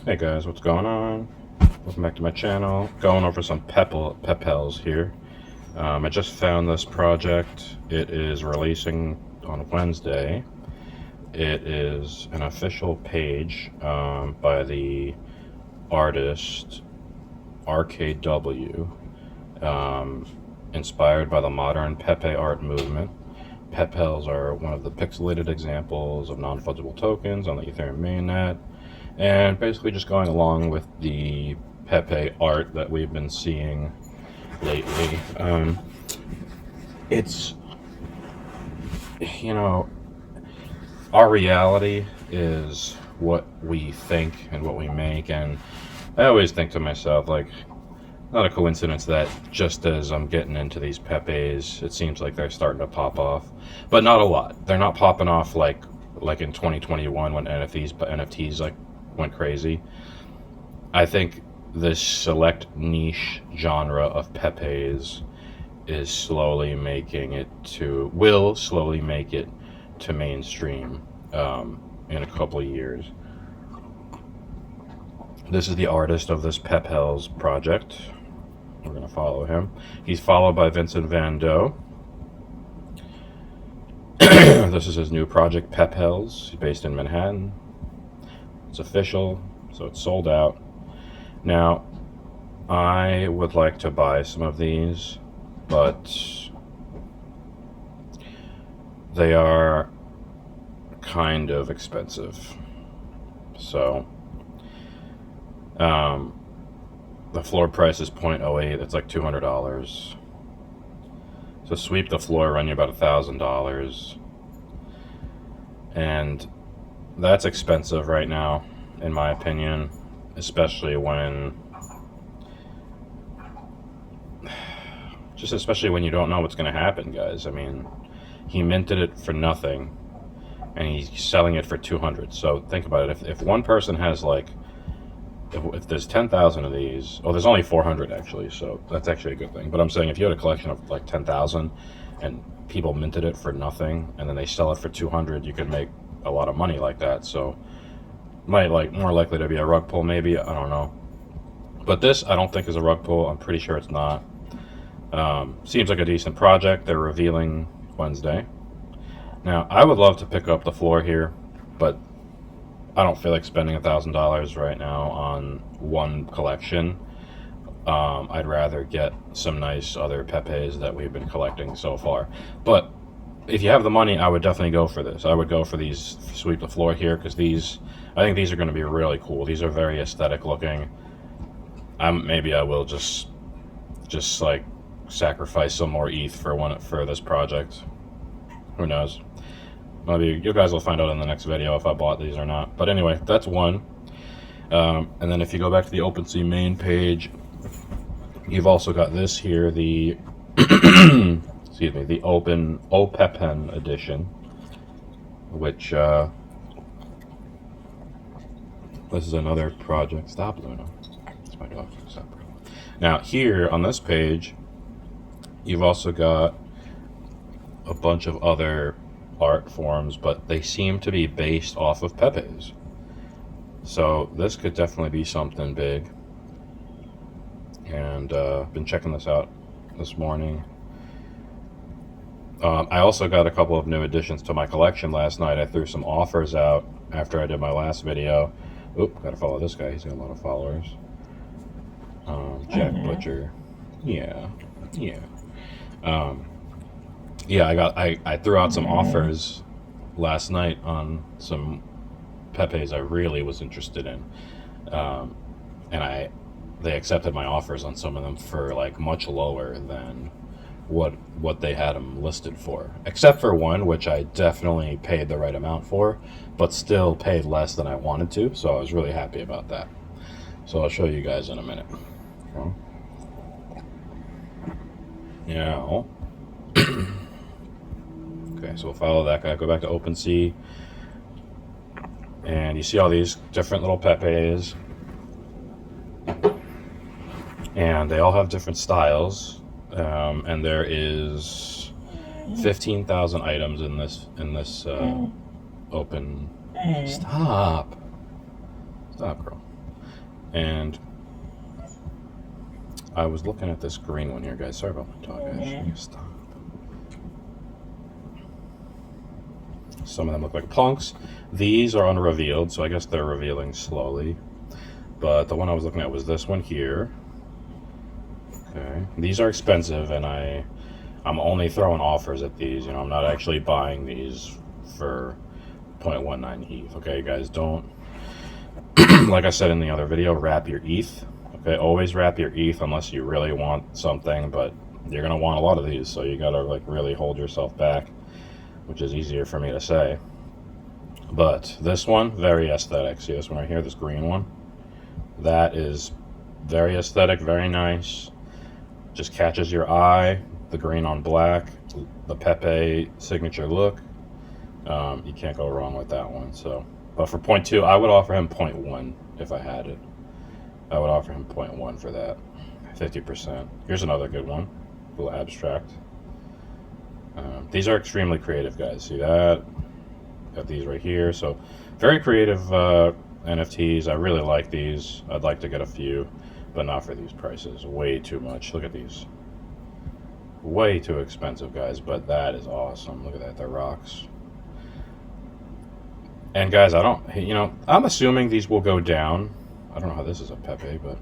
Hey guys, what's going on? Welcome back to my channel. Going over some Pepels here. I just found this project. It is releasing on Wednesday. It is an official page by the artist RKW, inspired by the modern Pepe art movement. Pepels are one of the pixelated examples of non-fungible tokens on the Ethereum mainnet, and basically just going along with the Pepe art that we've been seeing lately. It's, our reality is what we think and what we make, and I always think to myself, like, not a coincidence that just as I'm getting into these Pepes, it seems like they're starting to pop off, but not a lot. They're not popping off like in 2021 when NFTs like went crazy. I think this select niche genre of Pepes will slowly make it to mainstream in a couple of years. This is the artist of this Pepels project. We're going to follow him. He's followed by Vincent Van Dough. This is his new project, Pepels. He's based in Manhattan. It's official, so it's sold out. Now, I would like to buy some of these, but they are kind of expensive. So, the floor price is 0.08. It's like $200. So sweep the floor, run you about $1,000, and that's expensive right now, in my opinion, especially when you don't know what's going to happen, guys. I mean, he minted it for nothing, and he's selling it for 200. So think about it. If one person has like, if there's 10,000 of these, there's only 400 actually, so that's actually a good thing. But I'm saying if you had a collection of like 10,000 and people minted it for nothing and then they sell it for 200, you could make a lot of money like that. So more likely to be a rug pull, maybe, I don't know. But this I don't think is a rug pull. I'm pretty sure it's not. Seems like a decent project. They're revealing Wednesday. Now I would love to pick up the floor here, but I don't feel like spending $1,000 right now on one collection. I'd rather get some nice other Pepes that we've been collecting so far. But if you have the money, I would definitely go for this. I would go for these sweep the floor here, because I think these are going to be really cool. These are very aesthetic looking. Maybe I will just like sacrifice some more ETH for this project. Who knows? Maybe you guys will find out in the next video if I bought these or not. But anyway, that's one. And then if you go back to the OpenSea main page, you've also got this here, the excuse me, the Opepen edition, which this is another project. Stop, Luna. It's my dog. Stop. Now here on this page, you've also got a bunch of other art forms, but they seem to be based off of Pepes. So this could definitely be something big. And been checking this out this morning. I also got a couple of new additions to my collection last night. I threw some offers out after I did my last video. Oop, gotta follow this guy. He's got a lot of followers. Jack Butcher. Yeah. I threw out some offers last night on some Pepes I really was interested in, and they accepted my offers on some of them for like much lower than what they had them listed for, except for one which I definitely paid the right amount for, but still paid less than I wanted to. So I was really happy about that. So I'll show you guys in a minute. Yeah. Okay, so we'll follow that guy. Go back to OpenSea, and you see all these different little Pepes, and they all have different styles. And there is 15,000 items in this open. Stop, girl. And I was looking at this green one here, guys. Sorry about my dog, guys. Stop. Some of them look like punks. These are unrevealed, so I guess they're revealing slowly. But the one I was looking at was this one here. Okay. These are expensive, and I'm only throwing offers at these. You know, I'm not actually buying these for 0.19 ETH. Okay, guys, don't, like I said in the other video, wrap your ETH. Okay, always wrap your ETH unless you really want something, but you're gonna want a lot of these, so you gotta like really hold yourself back, which is easier for me to say. But this one, very aesthetic. See this one right here, this green one? That is very aesthetic, very nice. Just catches your eye. The green on black, the Pepe signature look. You can't go wrong with that one. So, but for 0.2, I would offer him 0.1 if I had it. I would offer him 0.1 for that. 50%. Here's another good one. A little abstract. These are extremely creative, guys. See that? Got these right here. So, very creative NFTs. I really like these. I'd like to get a few, but not for these prices. Way too much. Look at these. Way too expensive, guys, but that is awesome. Look at that. They're rocks. And guys, I'm assuming these will go down. I don't know how this is a Pepe, but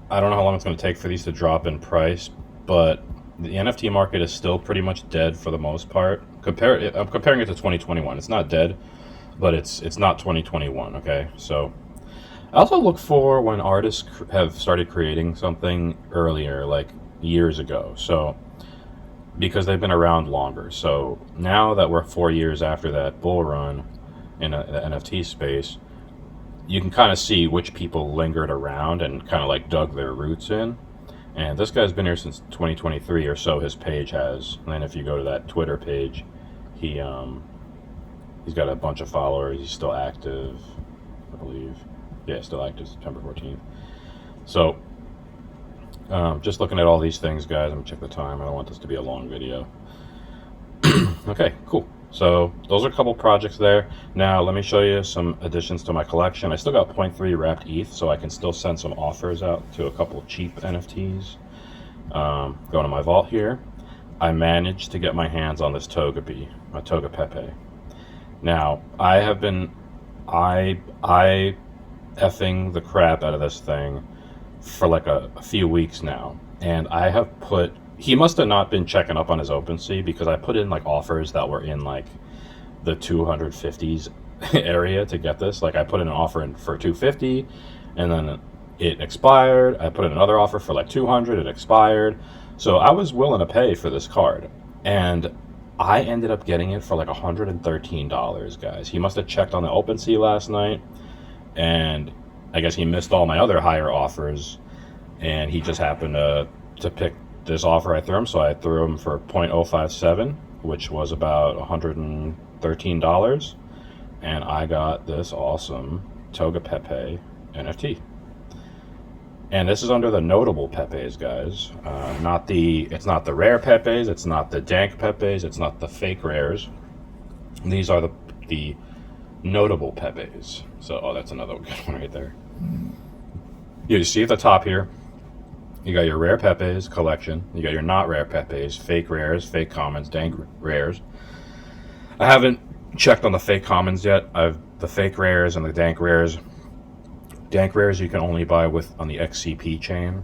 I don't know how long it's going to take for these to drop in price, but the NFT market is still pretty much dead for the most part. I'm comparing it to 2021. It's not dead, but it's not 2021, okay? So I also look for when artists have started creating something earlier, like years ago. So because they've been around longer. So now that we're 4 years after that bull run in the NFT space, you can kind of see which people lingered around and kind of like dug their roots in. And this guy's been here since 2023 or so, his page has. And then if you go to that Twitter page, he's got a bunch of followers. He's still active, I believe. Yeah, still active, September 14th. So just looking at all these things, guys. I'm gonna check the time. I don't want this to be a long video. Okay, cool. So those are a couple projects there. Now let me show you some additions to my collection. I still got 0.3 wrapped ETH, so I can still send some offers out to a couple cheap NFTs. Going to my vault here, I managed to get my hands on this Toga bee, my Toga Pepe. Now I have been effing the crap out of this thing for like a few weeks now, and I have he must have not been checking up on his OpenSea, because I put in like offers that were in like the 250s area to get this. Like I put in an offer for 250, and then it expired. I put in another offer for like 200, it expired. So I was willing to pay for this card, and I ended up getting it for like $113, guys. He must have checked on the OpenSea last night, and I guess he missed all my other higher offers, and he just happened to pick this offer I threw him. So I threw him for 0.057, which was about $113, and I got this awesome Toga Pepe NFT. And this is under the notable Pepes, guys. It's not the rare Pepes, it's not the dank Pepes, it's not the fake rares. These are the notable Pepes. So, oh, that's another good one right there. You see at the top here, you got your rare Pepes collection. You got your not rare Pepes, fake rares, fake commons, dank rares. I haven't checked on the fake commons yet. The fake rares and the dank rares. Dank rares you can only buy on the XCP chain.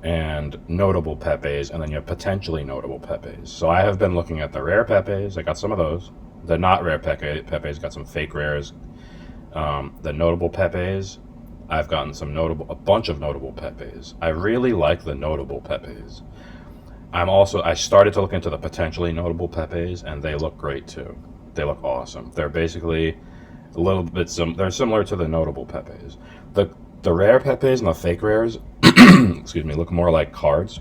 And notable Pepes, and then you have potentially notable Pepes. So I have been looking at the rare Pepes. I got some of those. The not rare Pepes got some fake rares. The notable Pepes, I've gotten a bunch of notable Pepes. I really like the notable Pepes. I started to look into the potentially notable Pepes, and they look great too. They look awesome. They're basically a little bit they're similar to the notable Pepes. The rare Pepes and the fake rares, excuse me, look more like cards,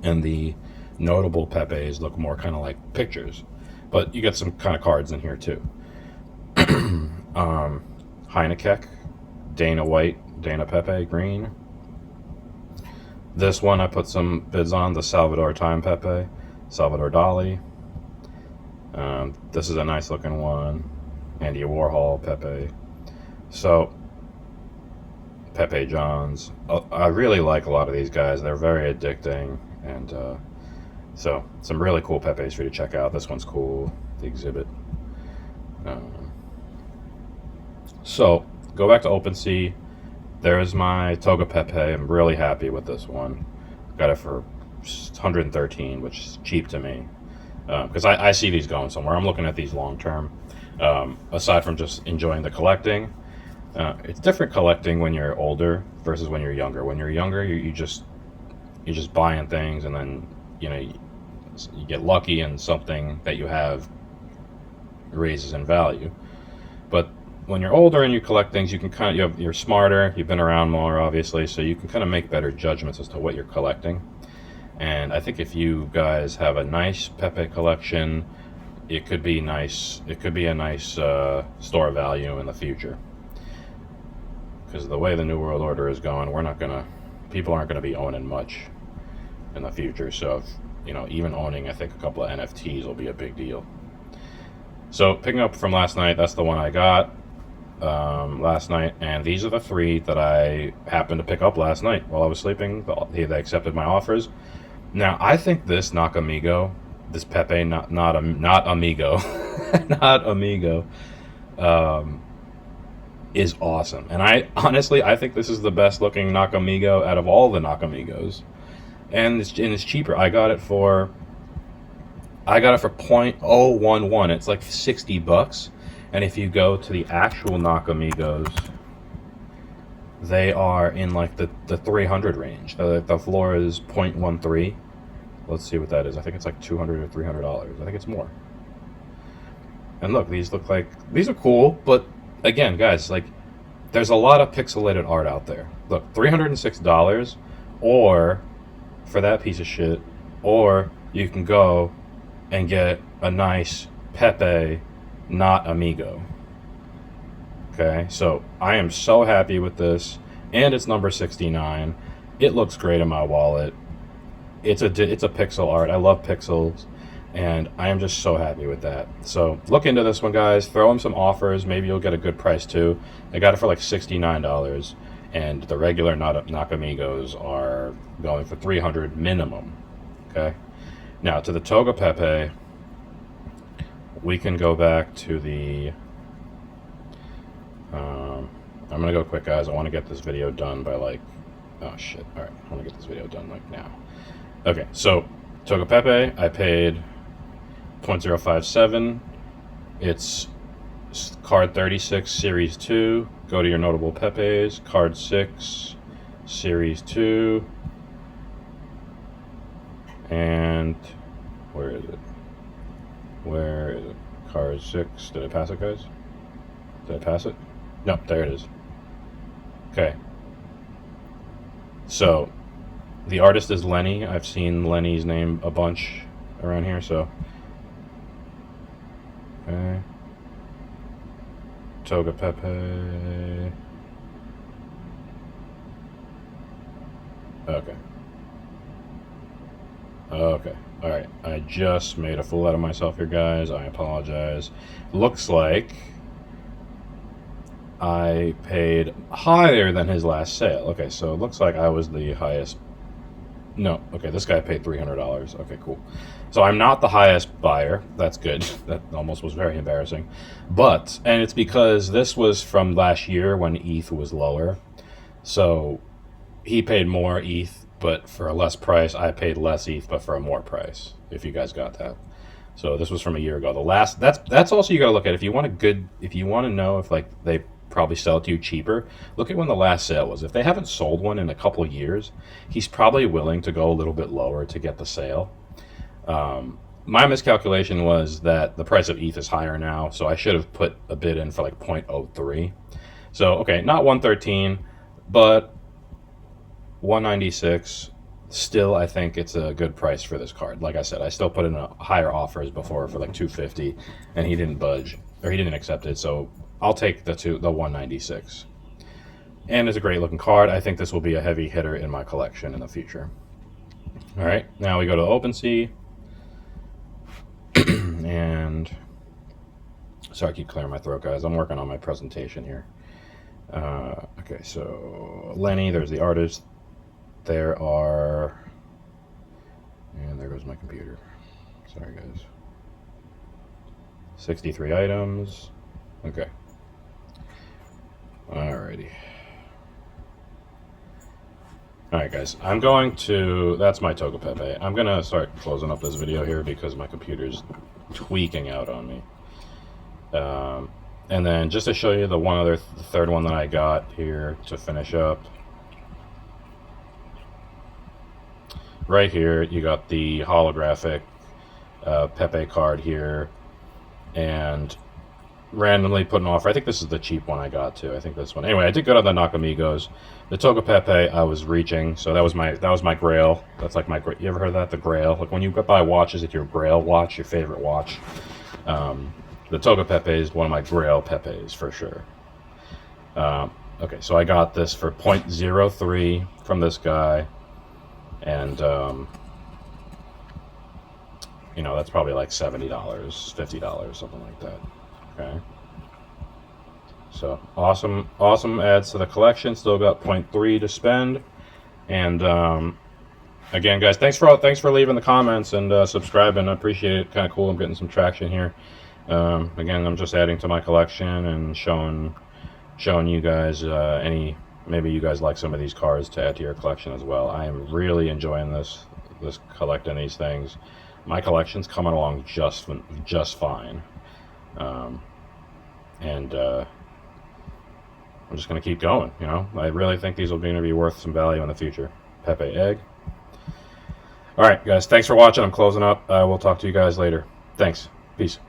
and the notable Pepes look more kind of like pictures. But you get some kind of cards in here too. Heinekek, Dana White, Dana Pepe, green. This one I put some bids on, the Salvador Time Pepe, Salvador Dali. This is a nice looking one, Andy Warhol Pepe. So Pepe Johns. I really like a lot of these guys. They're very addicting, and so some really cool Pepes for you to check out. This one's cool, the exhibit. Um, so go back to OpenSea. There's my Toga Pepe. I'm really happy with this one. Got it for 113, which is cheap to me, because I see these going somewhere. I'm looking at these long term. Aside from just enjoying the collecting, it's different collecting when you're older versus when you're younger. When you're younger, you're just buying things, and then you get lucky, and something that you have raises in value. But when you're older and you collect things, you can you're smarter. You've been around more, obviously, so you can kind of make better judgments as to what you're collecting. And I think if you guys have a nice Pepe collection, it could be nice. It could be a nice store value in the future. Because the way the New World Order is going, people aren't gonna be owning much in the future. So, even owning, I think, a couple of NFTs will be a big deal. So, picking up from last night, that's the one I got last night, and these are the three that I happened to pick up last night while I was sleeping. They accepted my offers. Now, I think this Nakamigo, this Pepe, not Amigo, not Amigo, is awesome. And I think this is the best looking Nakamigo out of all the Nakamigos, and it's cheaper. I got it for 0.011. It's like $60. And if you go to the actual Nakamigos, they are in like the 300 range. The floor is 0.13. Let's see what that is. I think it's like $200 or $300. I think it's more. And look, these are cool, but again, guys, like, there's a lot of pixelated art out there. Look, $306, or for that piece of shit, or you can go and get a nice Pepe, not Amigo. Okay, so I am so happy with this, and it's number 69. It looks great in my wallet. It's a pixel art. I love pixels, and I am just so happy with that. So look into this one, guys. Throw them some offers. Maybe you'll get a good price too. I got it for like $69, and the regular Nakamigos are going for $300 minimum. Okay. Now to the Toga Pepe, we can go back to the. I'm gonna go quick, guys. I want to get this video done by like. Oh shit! All right, I want to get this video done like now. Okay, so Toga Pepe, I paid 0.057. It's card 36, series 2. Go to your notable Pepes. Card 6, series 2. And where is it? Where is it? Card 6. Did I pass it, guys? Did I pass it? No, there it is. Okay. So, the artist is Lenny. I've seen Lenny's name a bunch around here, so. Okay. Toga Pepe. Okay. Okay. Alright. I just made a fool out of myself here, guys. I apologize. Looks like I paid higher than his last sale. Okay, so it looks like I was the highest. No, okay, this guy paid $300. Okay, cool. So I'm not the highest buyer. That's good. That almost was very embarrassing. And it's because this was from last year when ETH was lower. So he paid more ETH, but for a less price. I paid less ETH, but for a more price, if you guys got that. So this was from a year ago. That's also you got to look at. If you want to know if like they probably sell it to you cheaper, look at when the last sale was. If they haven't sold one in a couple of years, he's probably willing to go a little bit lower to get the sale. My miscalculation was that the price of ETH is higher now, so I should have put a bid in for like 0.03. So okay, not 113, but 196. Still, I think it's a good price for this card. Like I said, I still put in higher offers before for like 250, and he didn't budge, or he didn't accept it. So I'll take the 196. And it's a great looking card. I think this will be a heavy hitter in my collection in the future. All right, now we go to OpenSea. And sorry, I keep clearing my throat, guys. I'm working on my presentation here. Okay, so Lenny, there's the artist. There are, and there goes my computer. Sorry, guys. 63 items. Okay. Alrighty. Alright, guys. I'm going to. That's my Togo Pepe. I'm going to start closing up this video here because my computer's tweaking out on me. And then just to show you the third one that I got here to finish up. Right here, you got the holographic Pepe card here, and randomly put an offer. I think this is the cheap one I got too. I think this one. Anyway, I did good on the Nakamigos. The Togo Pepe, I was reaching, so that was my Grail. That's like you ever heard of that? The Grail. Like when you buy watches, it's your Grail watch, your favorite watch. The Togo Pepe is one of my Grail Pepes for sure. Okay, so I got this for 0.03 from this guy, and you know, that's probably like $70, $50, something like that. Okay. So awesome adds to the collection. Still got 0.3 to spend, and again, guys, thanks for leaving the comments and subscribing. I appreciate it. Kind of cool. I'm getting some traction here. Again, I'm just adding to my collection and showing you guys maybe you guys like some of these cards to add to your collection as well. I am really enjoying this collecting these things. My collection's coming along just fine, and I'm just going to keep going. You know, I really think these will be worth some value in the future. Pepe egg. All right, guys, thanks for watching. I'm closing up. I will talk to you guys later. Thanks. Peace.